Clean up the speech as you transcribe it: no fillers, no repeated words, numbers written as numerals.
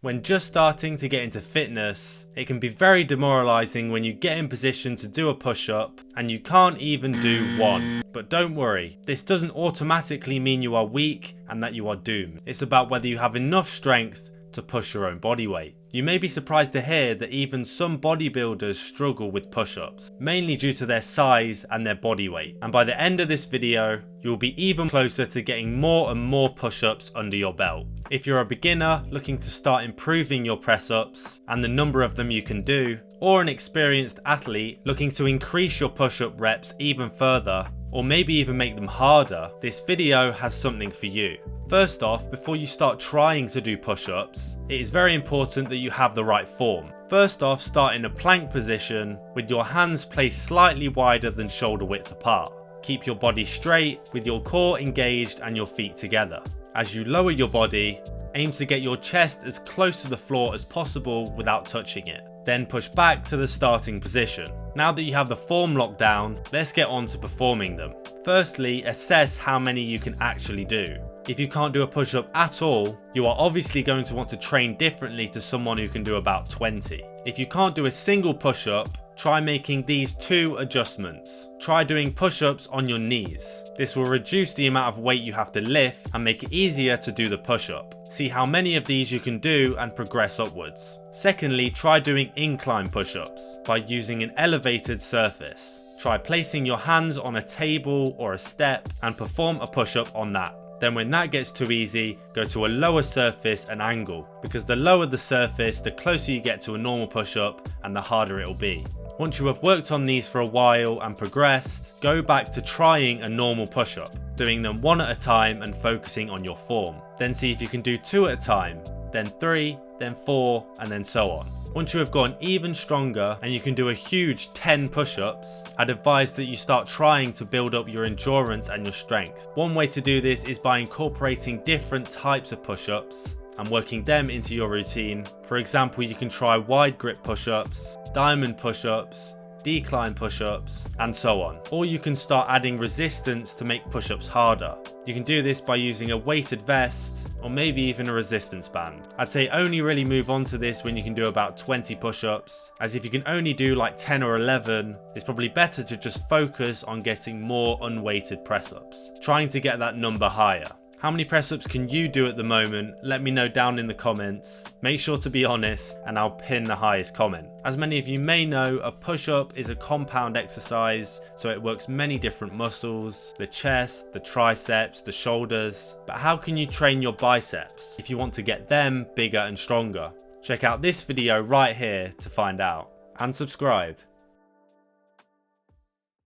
When just starting to get into fitness, it can be very demoralizing when you get in position to do a push-up and you can't even do one. But don't worry, this doesn't automatically mean you are weak and that you are doomed. It's about whether you have enough strength to push your own body weight. You may be surprised to hear that even some bodybuilders struggle with push-ups, mainly due to their size and their body weight. And by the end of this video, you'll be even closer to getting more and more push-ups under your belt. If you're a beginner looking to start improving your press-ups and the number of them you can do, or an experienced athlete looking to increase your push-up reps even further, or maybe even make them harder, this video has something for you. First off, before you start trying to do push-ups, it is very important that you have the right form. First off, start in a plank position with your hands placed slightly wider than shoulder width apart. Keep your body straight with your core engaged and your feet together. As you lower your body, aim to get your chest as close to the floor as possible without touching it. Then push back to the starting position. Now that you have the form locked down, let's get on to performing them. Firstly, assess how many you can actually do. If you can't do a push-up at all, you are obviously going to want to train differently to someone who can do about 20. If you can't do a single push-up, try making these 2 adjustments. Try doing push-ups on your knees. This will reduce the amount of weight you have to lift and make it easier to do the push-up. See how many of these you can do and progress upwards. Secondly, try doing incline push-ups by using an elevated surface. Try placing your hands on a table or a step and perform a push-up on that. Then when that gets too easy, go to a lower surface and angle, because the lower the surface, the closer you get to a normal push-up and the harder it will be. Once you have worked on these for a while and progressed, go back to trying a normal push-up, doing them 1 at a time and focusing on your form. Then see if you can do 2 at a time, then 3, then 4, and then so on. Once you have gotten even stronger and you can do a huge 10 push-ups, I'd advise that you start trying to build up your endurance and your strength. One way to do this is by incorporating different types of push-ups and working them into your routine. For example, you can try wide grip push-ups, diamond push-ups, decline push-ups, and so on. Or you can start adding resistance to make push-ups harder. You can do this by using a weighted vest or maybe even a resistance band. I'd say only really move on to this when you can do about 20 push-ups, as if you can only do like 10 or 11, it's probably better to just focus on getting more unweighted press-ups, trying to get that number higher. How many press-ups can you do at the moment? Let me know down in the comments. Make sure to be honest and I'll pin the highest comment. As many of you may know, a push-up is a compound exercise, so it works many different muscles, the chest, the triceps, the shoulders. But how can you train your biceps if you want to get them bigger and stronger? Check out this video right here to find out, and subscribe.